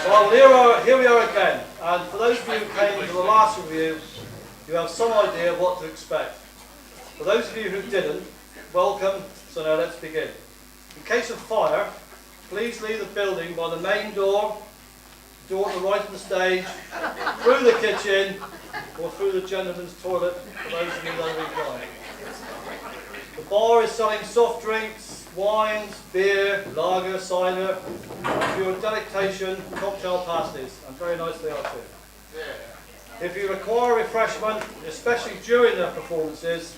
Well, here we are again, and for those of you who came to the last review, you have some idea of what to expect. For those of you who didn't, welcome, so now let's begin. In case of fire, please leave the building by the main door to the right of the stage, through the kitchen, or through the gentleman's toilet, for those of you that are inclined. The bar is selling soft drinks, wines, beer, lager, cider, for your delectation, cocktail pasties, and very nice they are too. If you require refreshment, especially during their performances,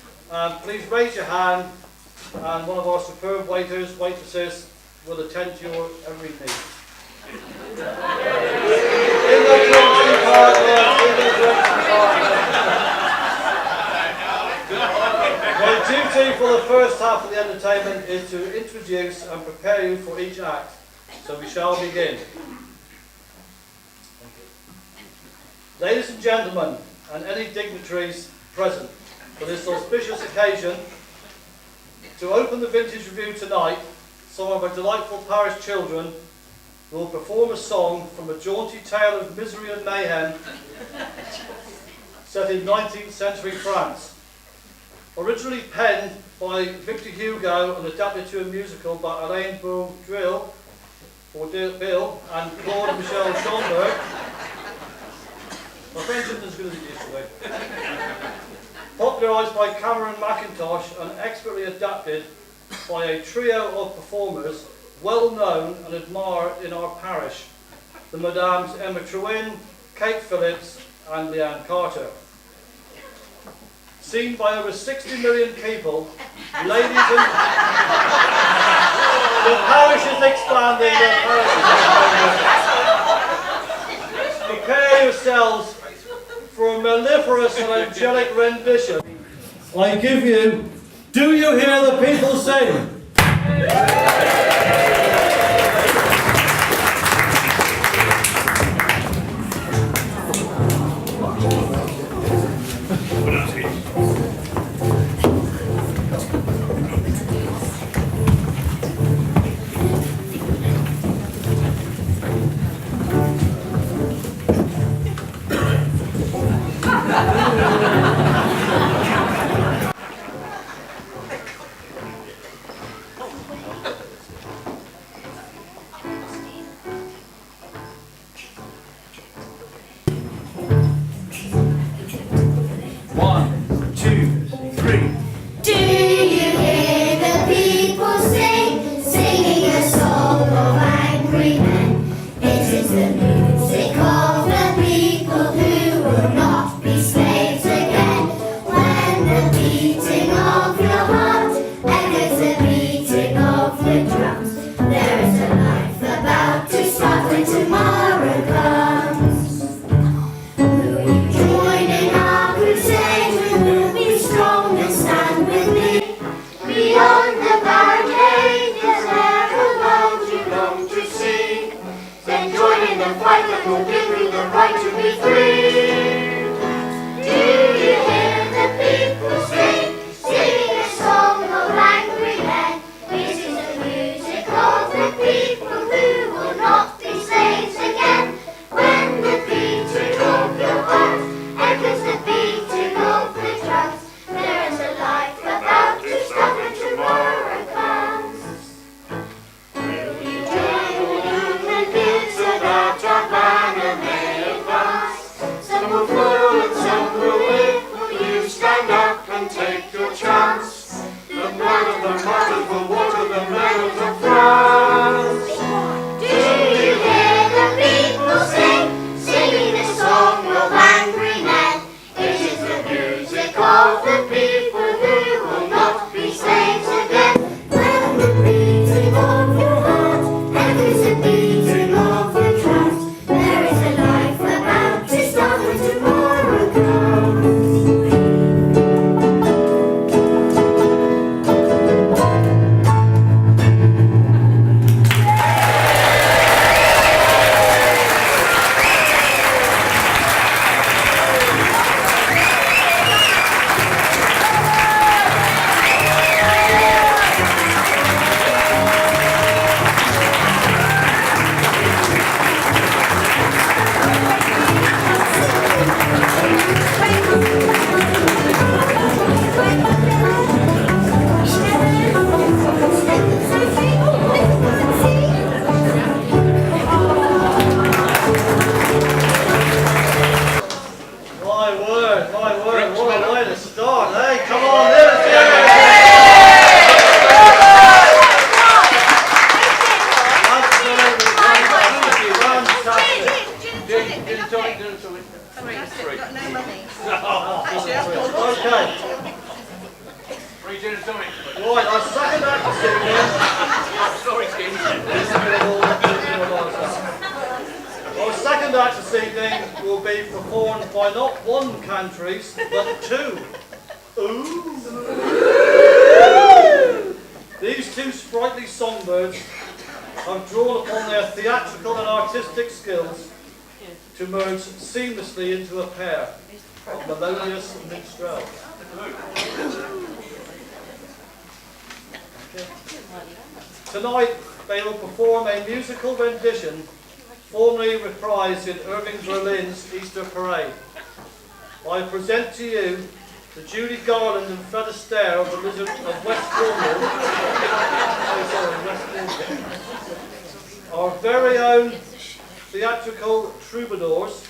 please raise your hand, and one of our superb waiters, waitresses, will attend to your every need. In the drinking My duty for the first half of the entertainment is to introduce and prepare you for each act, so we shall begin. Ladies and gentlemen, and any dignitaries present for this auspicious occasion, to open the Vintage Review tonight, some of our delightful parish children will perform a song from a jaunty tale of misery and mayhem set in 19th century France. Originally penned by Victor Hugo and adapted to a musical by Alain Boudril, or Bill, and Claude Michel Schomburg. My French isn't as good as it used to be. Popularised by Cameron Mackintosh and expertly adapted by a trio of performers well known and admired in our parish, the Madames Emma Trewin, Kate Phillips and Leanne Carter. Seen by over 60 million people, ladies and... the parish is expanding, Prepare yourselves for a mellifluous and angelic rendition. I give you, Do You Hear the People Sing? We the mountains will water the meadows of France. Do you hear the people sing, singing the song of angry men? It is the music of the people who will not be slaves again. When the beating of your heart echoes the beating of the drums, there is a life about to start when tomorrow comes. My word, what a way to start, hey? Come on, let's do it! Okay. Right, our second act this evening. Our second act this evening will be performed by not one countries, but two. Ooh. These two sprightly songbirds have drawn upon their theatrical and artistic skills to merge seamlessly into a pair of melodious minstrels. Tonight they will perform a musical rendition formerly reprised in Irving Berlin's Easter Parade. I present to you the Judy Garland and Fred Astaire of the Lizard of West Cornwall, our very own theatrical troubadours,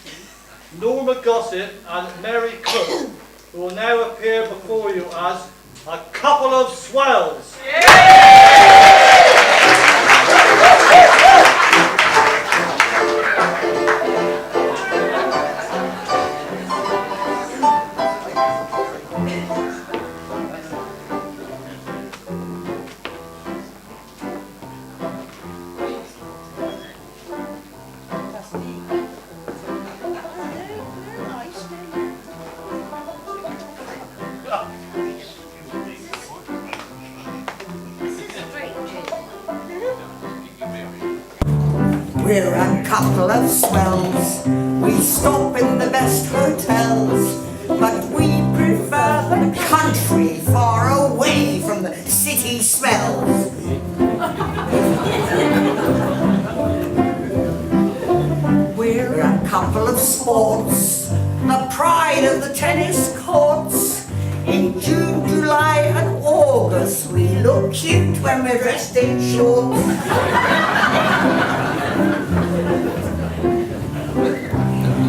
Norma Gossett and Mary Cook, who will now appear before you as a couple of swells. We're a couple of swells, we stop in the best hotels, but we prefer the country far away from the city smells. We're a couple of sports, the pride of the tennis courts. In June, July and August we look cute when we're dressed in shorts.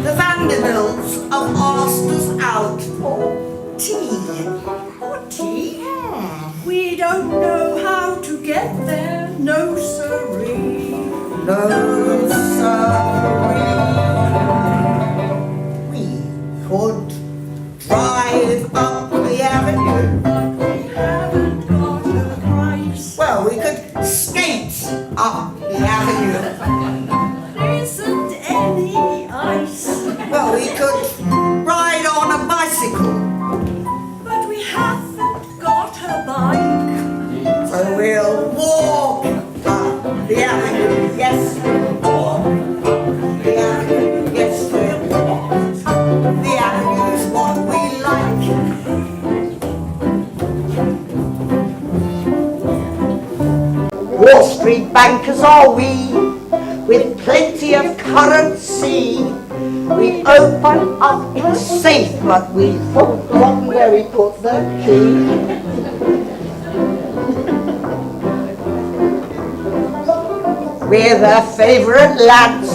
The Vanderbilts have asked us out for tea. For tea? We don't know how to get there, no siree. No, siree. We could drive up the avenue, But we haven't got a price. well, we could skate up the avenue. There isn't any ice. Well, we could ride on a bicycle. But we haven't got a bike. So we'll walk up the avenue. Yes, we'll walk up the avenue. Yes, we'll walk up the avenue is what we like. Wall Street bankers are we, with plenty of currency. We open up the safe, but we forgot where we put the key. We're the favourite lads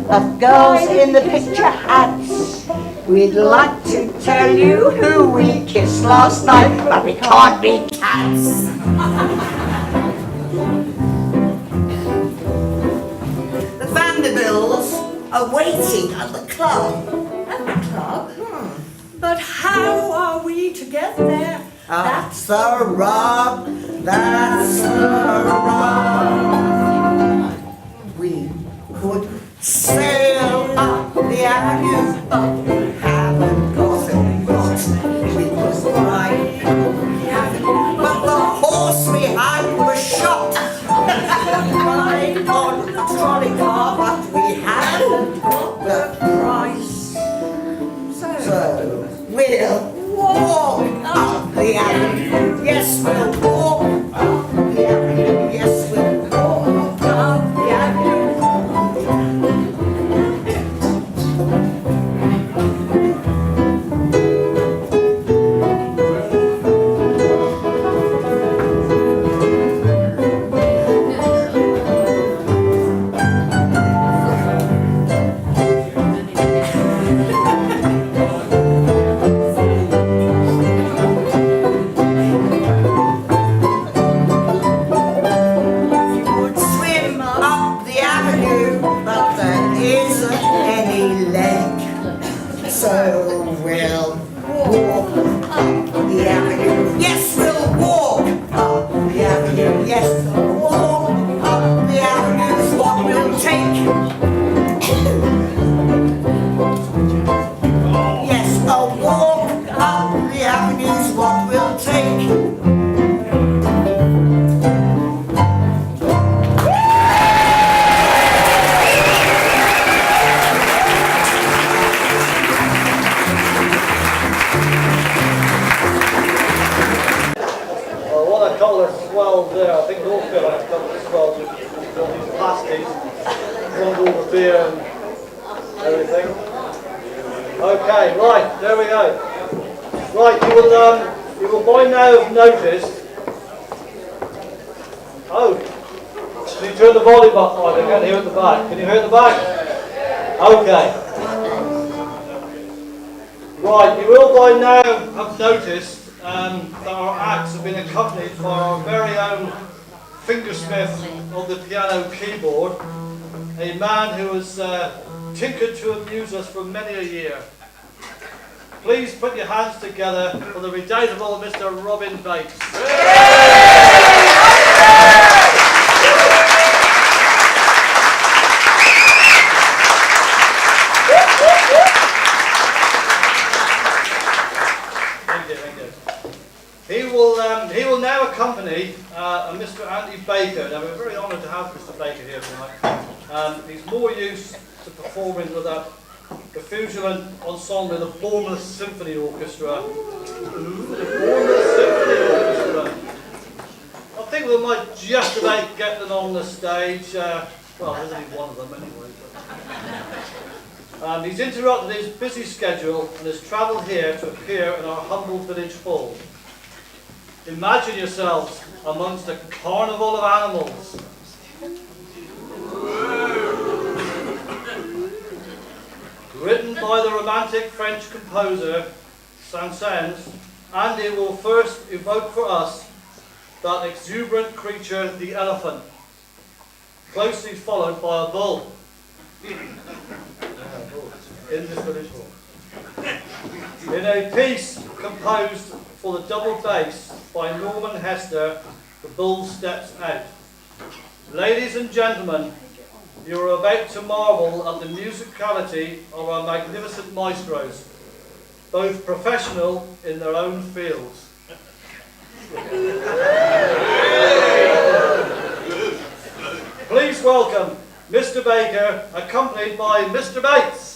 of girls in the picture hats. We'd like to tell you who we kissed last night, but we can't be cats. The Vanderbilts are waiting at the club. At the club? But how are we to get there? That's the rub, that's the rub. We could sail up the avenue, but we haven't got a yacht. We could ride up the avenue, but the horse we had was shot. Ride on the trolley car, but we haven't got the price. So we'll walk up the avenue. Yes, we'll walk up the avenue. Yes, we'll walk up the avenue. So we'll walk up the avenue. Yes, we'll walk up the avenue. Yes, walk up the avenue is what we'll take. Yes, a walk up the avenue is what we'll take. There, I think all feel like a couple of swells with all these pasties, drunk all the beer and everything. Okay, right, there we go. Right, you will by now have noticed. Oh, can you turn the volume up? I can't hear at the back. Can you hear at the back? Okay. Right, you will by now have noticed that our acts have been accompanied by our very own fingersmith on the piano keyboard, a man who has tinkered to amuse us for many a year. Please put your hands together for the redoubtable Mr. Robin Bates. He will now accompany Mr. Andy Baker. Now we're very honoured to have Mr. Baker here tonight. He's more used to performing with that Cafusian ensemble, the Bournemouth Symphony Orchestra. The Bournemouth Symphony Orchestra. I think we might just about get them on the stage. Well, there's only one of them anyway. But. He's interrupted his busy schedule and has travelled here to appear in our humble village hall. Imagine yourselves amongst a carnival of animals. Written by the romantic French composer Saint-Saëns, Andy will first evoke for us that exuberant creature, the elephant, closely followed by a bull. In this village hall. In a piece composed for the double bass by Norman Hester, the bull steps out. Ladies and gentlemen, you are about to marvel at the musicality of our magnificent maestros, both professional in their own fields. Please welcome Mr. Baker, accompanied by Mr. Bates.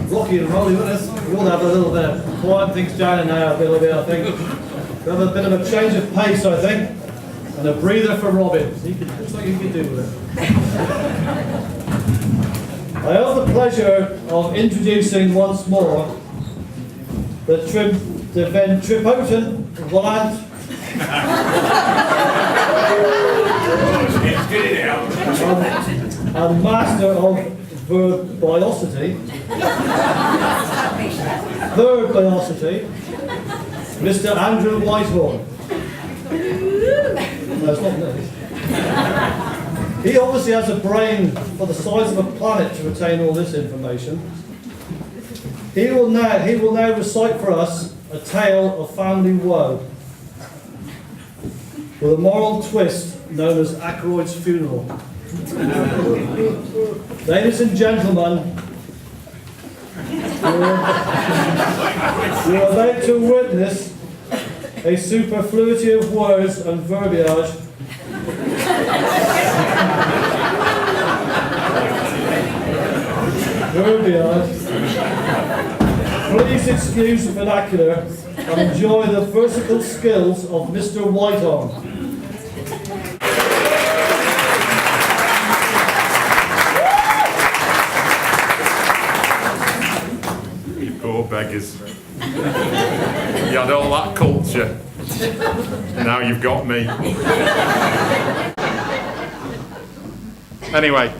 rocky and rolly, wouldn't it? We all have a little bit of quiet things down now, a little bit, I think. We have a bit of a change of pace, I think. And a breather for Robin. Looks like you can do with it. I have the pleasure of introducing once more the ventripotent volant and master of verbiosity, Mr. Andrew Whitehorn. No, it's not nice. He obviously has a brain for the size of a planet to retain all this information. He will now recite for us a tale of family woe, with a moral twist known as Ackroyd's funeral. Ladies and gentlemen, you are about to witness a superfluity of words and verbiage Please excuse the vernacular and enjoy the versical skills of Mr. Whitehorn. You poor beggars. You had all that culture. Now you've got me. Anyway,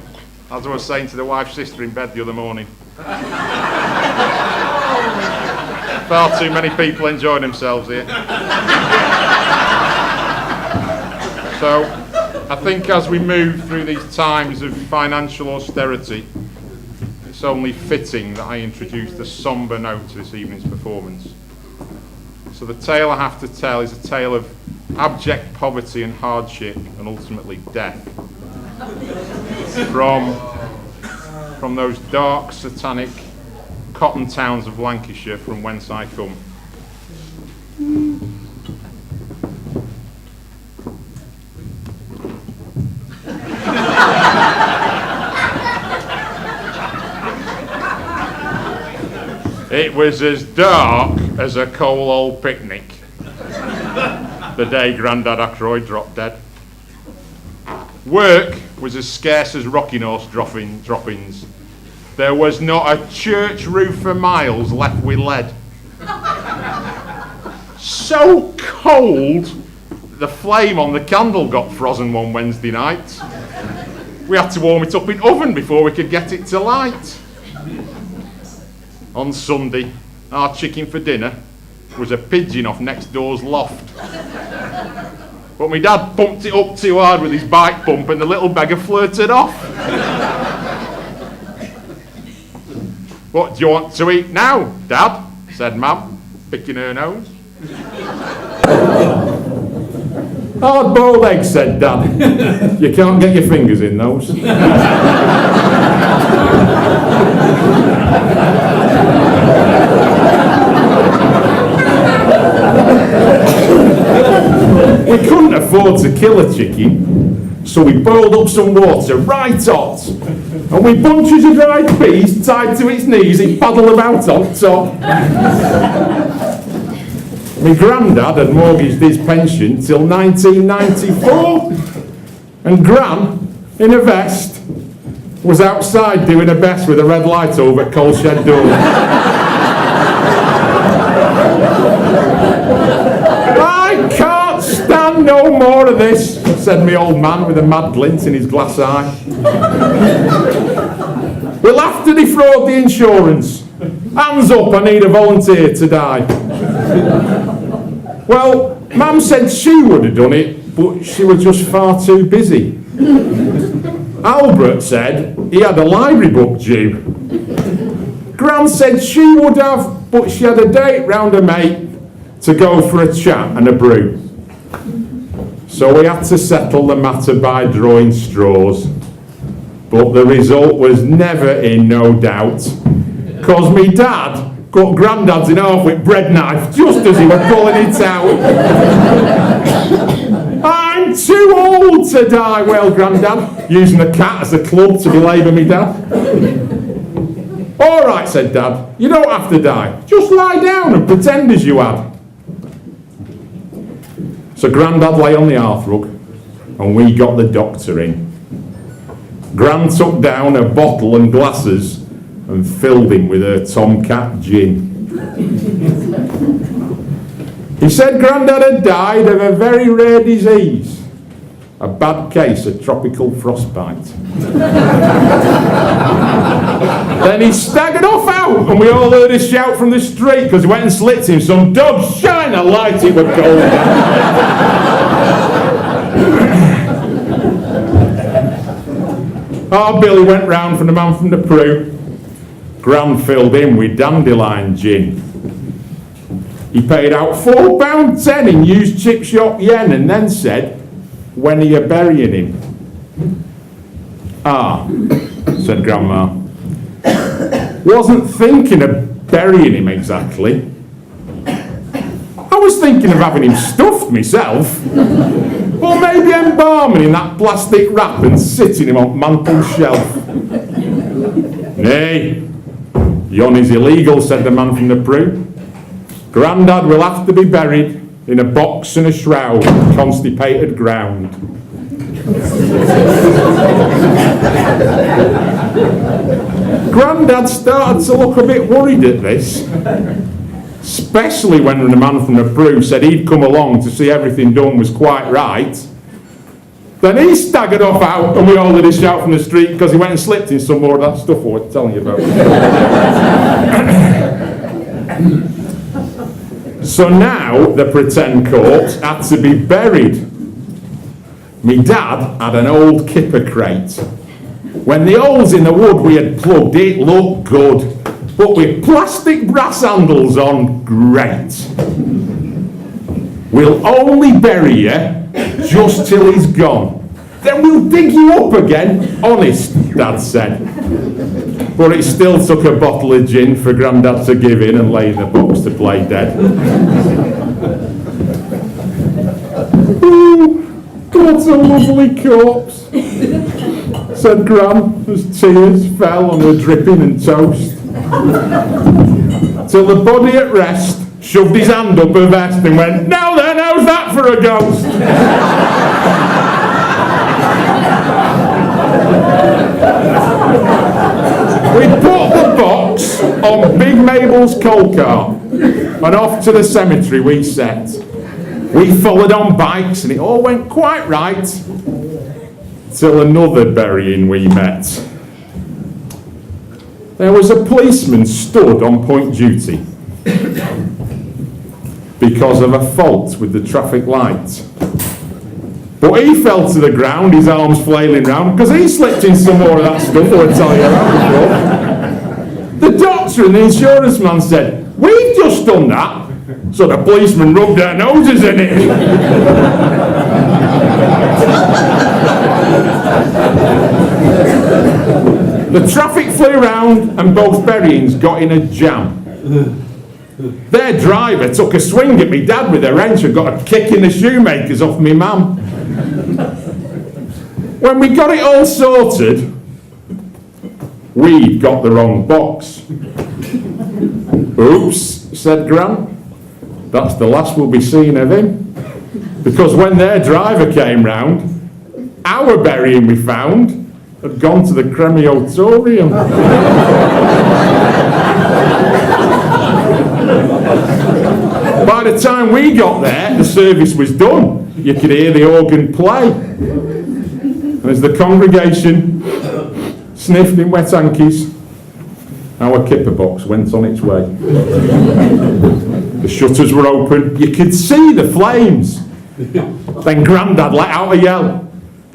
as I was saying to the wife's sister in bed the other morning, far too many people enjoying themselves here. So, I think as we move through these times of financial austerity, it's only fitting that I introduce the sombre note to this evening's performance. So the tale I have to tell is a tale of abject poverty and hardship and ultimately death. From those dark, satanic cotton towns of Lancashire from whence I come. It was as dark as a coal hole picnic the day Grandad Ackroyd dropped dead. Work was as scarce as rocking horse droppings. There was not a church roof for miles left with lead. So cold, the flame on the candle got frozen one Wednesday night. We had to warm it up in oven before we could get it to light. On Sunday, our chicken for dinner was a pigeon off next door's loft. But my dad pumped it up too hard with his bike pump and the little beggar flirted off. What do you want to eat now, Dad? Said Mum, picking her nose. Hard-boiled eggs, said Dad. You can't get your fingers in those. We couldn't afford to kill a chicken, so we boiled up some water right hot, and with bunches of dried peas tied to its knees, it paddled about on top. My granddad had mortgaged his pension till 1994, and Gran, in a vest, was outside doing her best with a red light over at coal shed door. I can't stand no more of this, said my old man with a mad glint in his glass eye. We'll have to defraud the insurance. Hands up, I need a volunteer to die. Well, Mum said she would have done it, but she was just far too busy. Albert said he had a library book due. Gran said she would have, but she had a date round her mate to go for a chat and a brew. So we had to settle the matter by drawing straws. But the result was never in no doubt, cause me dad cut Grandad's in half with bread knife just as he was pulling it out. I'm too old to die, wailed Grandad, using the cat as a club to belabor me dad. All right, said Dad, you don't have to die. Just lie down and pretend as you had. So Grandad lay on the hearthrug and we got the doctor in. Gran took down a bottle and glasses and filled him with her tomcat gin. He said Grandad had died of a very rare disease, a bad case of tropical frostbite. Then he staggered off out and we all heard a shout from the street because he went and slipped him some dog shine a light, it were cold. Oh, Billy went round for the man from the Prue. Gran filled him with dandelion gin. He paid out £4.10 in used chip shop yen and then said, when are you burying him? Ah, said Grandma. Wasn't thinking of burying him exactly. I was thinking of having him stuffed myself. Or maybe embalming in that plastic wrap and sitting him on mantel shelf. Nay, yon is illegal, said the man from the Prue. Grandad will have to be buried in a box and a shroud of constipated ground. Grandad started to look a bit worried at this, especially when the man from the Prue said he'd come along to see everything done was quite right. Then he staggered off out and we all heard a shout from the street because he went and slipped in some more of that stuff I was telling you about. So now the pretend corpse had to be buried. Me dad had an old kipper crate. When the holes in the wood we had plugged, it looked good, but with plastic brass handles on, great. We'll only bury you just till he's gone. Then we'll dig you up again, honest, Dad said. But it still took a bottle of gin for Grandad to give in and lay in the box to play dead. Ooh, what a lovely corpse, said Gran as tears fell on her dripping and toast. Till the body at rest shoved his hand up her vest and went, now then, how's that for a ghost? We put the box on Big Mabel's coal cart and off to the cemetery we set. We followed on bikes and it all went quite right till another burying we met. There was a policeman stood on point duty because of a fault with the traffic light. But he fell to the ground, his arms flailing round, because he slipped in some more of that stuff I was telling you about before. The doctor and the insurance man said, we've just done that. So the policeman rubbed their noses in it. The traffic flew round and both buryings got in a jam. Their driver took a swing at me dad with a wrench and got a kick in the shoemakers off me mum. When we got it all sorted, we'd got the wrong box. Oops, said Gran. That's the last we'll be seeing of him. Because when their driver came round, our burying we found had gone to the crematorium. By the time we got there, the service was done. You could hear the organ play. And as the congregation sniffed in wet hankies, our kipper box went on its way. The shutters were open. You could see the flames. Then Grandad let out a yell.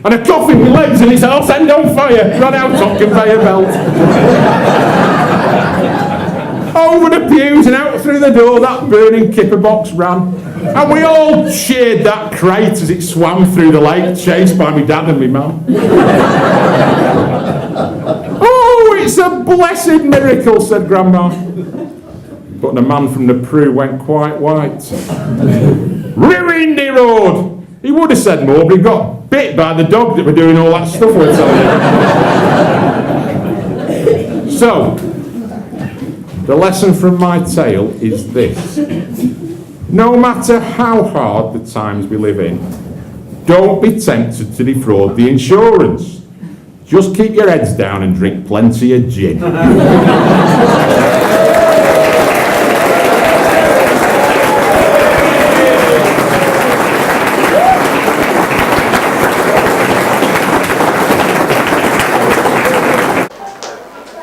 And a coffin with legs in its arse end on fire ran out on conveyor belt. Over the pews and out through the door that burning kipper box ran. And we all cheered that crate as it swam through the lake, chased by me dad and me mum. Oh, it's a blessed miracle, said Grandma. But the man from the Prue went quite white. Ruined, he roared. He would have said more, but he got bit by the dog that were doing all that stuff we're telling you. So, The lesson from my tale is this. No matter how hard the times we live in, don't be tempted to defraud the insurance. Just keep your heads down and drink plenty of gin.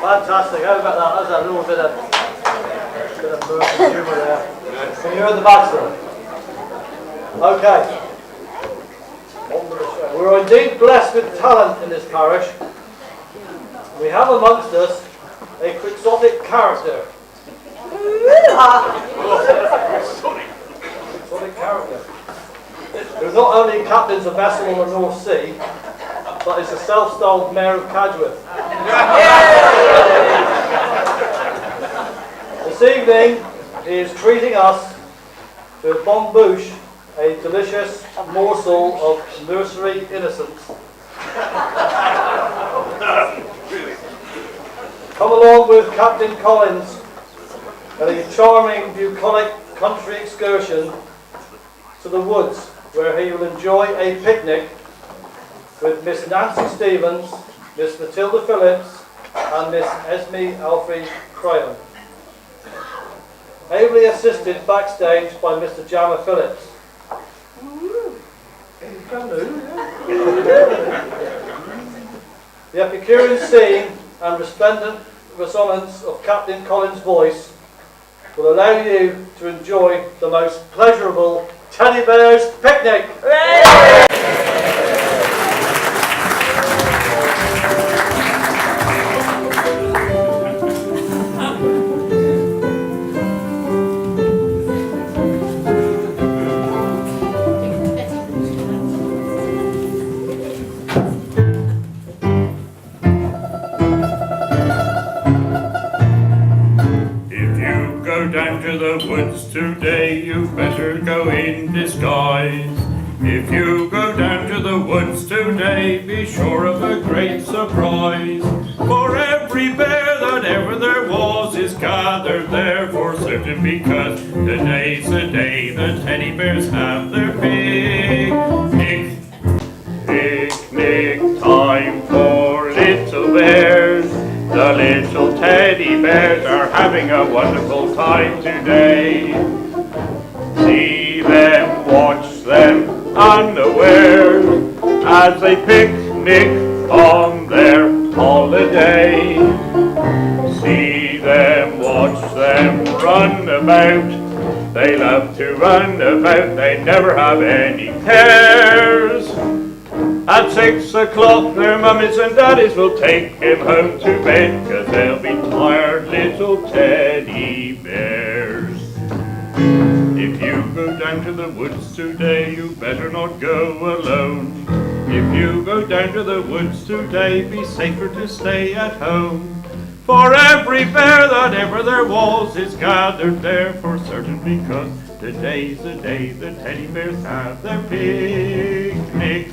Fantastic, how about that? That's a little bit of humour there. Can you hear the backstory? Okay. We're indeed blessed with talent in this parish. We have amongst us a quixotic character. Quixotic character. Who not only captains a vessel on the North Sea, but is the self-styled mayor of Cadgwith. This evening, he is treating us to bambouche, a delicious morsel of nursery innocence. Come along with Captain Collins on a charming bucolic country excursion to the woods, where he will enjoy a picnic with Miss Nancy Stevens, Miss Matilda Phillips, and Miss Esme Alfie Crayon. Ably assisted backstage by Mr. Jammer Phillips. The Epicurean scene and resplendent resonance of Captain Collins' voice will allow you to enjoy the most pleasurable teddy bears picnic. Down to the woods today, you better go in disguise. If you go down to the woods today, be sure of a great surprise. For every bear that ever there was is gathered there for certain, because today's the day the teddy bears have their picnic. Picnic time for little bears. The little teddy bears are having a wonderful time today. See them, watch them, unawares, as they picnic on their holiday. See them, watch them, run about. They love to run about, they never have any cares. At 6 o'clock their mummies and daddies will take him home to bed, 'cause they'll be tired little teddy bears. If you go down to the woods today, you better not go alone. If you go down to the woods today, be safer to stay at home. For every bear that ever there was is gathered there for certain, because today's the day the teddy bears have their picnic.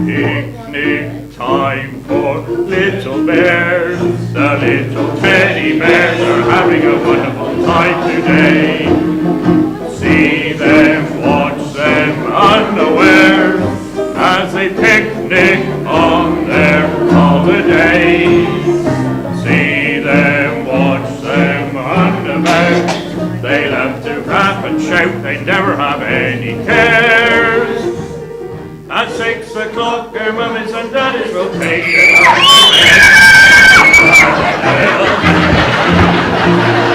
Picnic time for little bears. The little teddy bears are having a wonderful time today. See them, watch them unawares, as they picnic on their holiday. See them, watch them runabout. They love to rap and shout, they never have any cares. At 6 o'clock their mummies and daddies will take them home to bed.